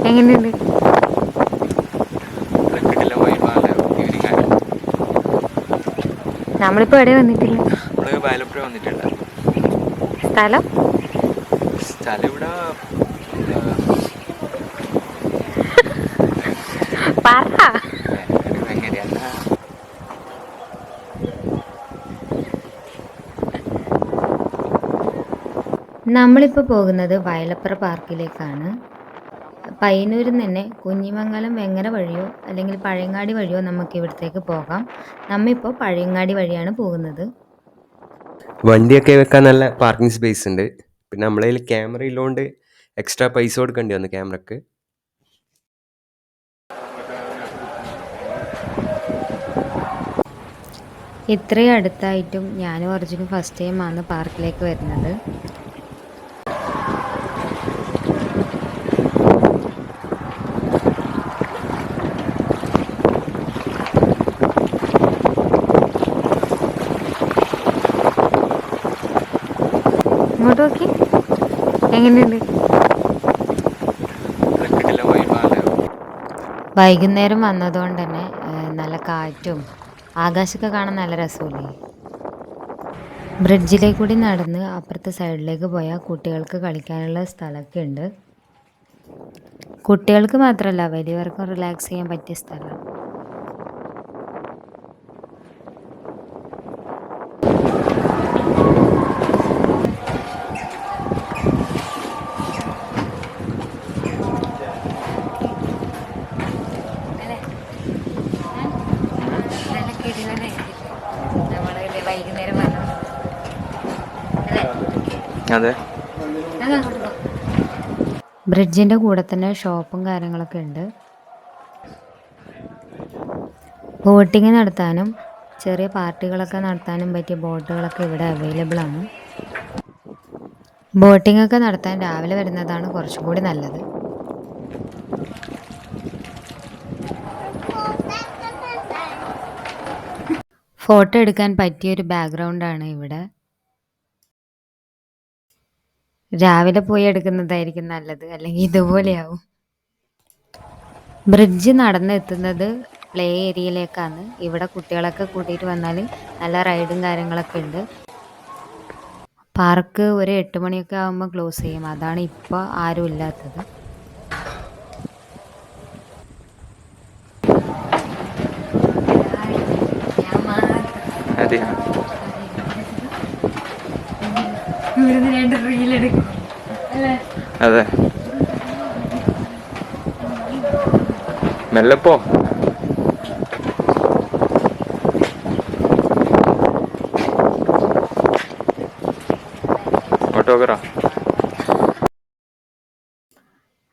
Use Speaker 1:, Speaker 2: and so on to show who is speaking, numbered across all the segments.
Speaker 1: എങ്ങനെയുണ്ട്? നമ്മളിപ്പോ എവിടെ വന്നിട്ടില്ല?
Speaker 2: വയലപ്പുഴ വന്നിട്ടുണ്ട്.
Speaker 1: സ്ഥലം
Speaker 2: ഇവിടെ
Speaker 1: പറ.
Speaker 2: എങ്ങനെയല്ല.
Speaker 1: നമ്മളിപ്പോൾ പോകുന്നത് വയലപ്പുറ പാർക്കിലേക്കാണ്. പയ്യന്നൂരിൽ നിന്ന് തന്നെ കുഞ്ഞിമംഗലം വെങ്ങര വഴിയോ അല്ലെങ്കിൽ പഴയങ്ങാടി വഴിയോ നമുക്ക് ഇവിടത്തേക്ക് പോകാം. നമ്മളിപ്പോൾ പഴയങ്ങാടി വഴിയാണ് പോകുന്നത്.
Speaker 2: വണ്ടിയൊക്കെ വെക്കാൻ നല്ല പാർക്കിംഗ് സ്പേസ് ഉണ്ട്. പിന്നെ നമ്മളെ കയ്യിൽ ക്യാമറ ഇല്ലോണ്ട് എക്സ്ട്രാ പൈസ കൊടുക്കേണ്ടി വന്നു ക്യാമറക്ക്.
Speaker 1: ഇത്രയും അടുത്തായിട്ടും ഞാനും അർജുനും ഫസ്റ്റ് ടൈമാണ് പാർക്കിലേക്ക് വരുന്നത്. ഇങ്ങോട്ട് നോക്കി, എങ്ങനെയുണ്ട്? വൈകുന്നേരം വന്നതുകൊണ്ട് തന്നെ നല്ല കാറ്റും ആകാശമൊക്കെ കാണാൻ നല്ല രസമില്ലേ? ബ്രിഡ്ജിലേക്ക് കൂടി നടന്ന് അപ്പുറത്തെ സൈഡിലേക്ക് പോയാൽ കുട്ടികൾക്ക് കളിക്കാനുള്ള സ്ഥലമൊക്കെ ഉണ്ട്. കുട്ടികൾക്ക് മാത്രമല്ല വലിയവർക്കും റിലാക്സ് ചെയ്യാൻ പറ്റിയ സ്ഥലമാണ്. വൈകുന്നേരം
Speaker 2: അതെ,
Speaker 1: ബ്രിഡ്ജിന്റെ കൂടെ തന്നെ ഷോപ്പും കാര്യങ്ങളൊക്കെ ഉണ്ട്. ബോട്ടിങ് നടത്താനും ചെറിയ പാർട്ടികളൊക്കെ നടത്താനും പറ്റിയ ബോട്ടുകളൊക്കെ ഇവിടെ അവൈലബിൾ ആണ്. ബോട്ടിംഗ് ഒക്കെ നടത്താൻ രാവിലെ വരുന്നതാണ് കുറച്ചും കൂടി നല്ലത്. ഫോട്ടോ എടുക്കാൻ പറ്റിയൊരു ബാക്ക്ഗ്രൗണ്ടാണ് ഇവിടെ. രാവിലെ പോയി എടുക്കുന്നതായിരിക്കും നല്ലത്, അല്ലെങ്കിൽ ഇതുപോലെയാവും. Bridge നടന്നെത്തുന്നത് play ഏരിയയിലേക്കാണ്. ഇവിടെ കുട്ടികളൊക്കെ കൂട്ടിയിട്ട് വന്നാൽ നല്ല റൈഡും കാര്യങ്ങളൊക്കെ ഉണ്ട്. പാർക്ക് ഒരു 8 മണിയൊക്കെ ആകുമ്പോൾ ക്ലോസ് ചെയ്യും. അതാണ് ഇപ്പോൾ ആരും ഇല്ലാത്തത്.
Speaker 2: അതെ, മെല്ലപ്പോ.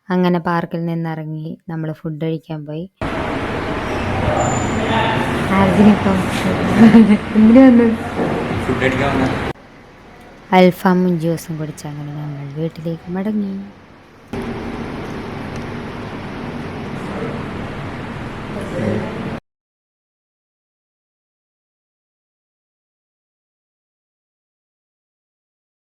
Speaker 1: അങ്ങനെ പാർക്കിൽ നിന്നിറങ്ങി നമ്മൾ ഫുഡ് കഴിക്കാൻ പോയി. അൽഫാമും ജ്യൂസും കുടിച്ച് അങ്ങനെ ഞങ്ങൾ വീട്ടിലേക്ക് മടങ്ങി.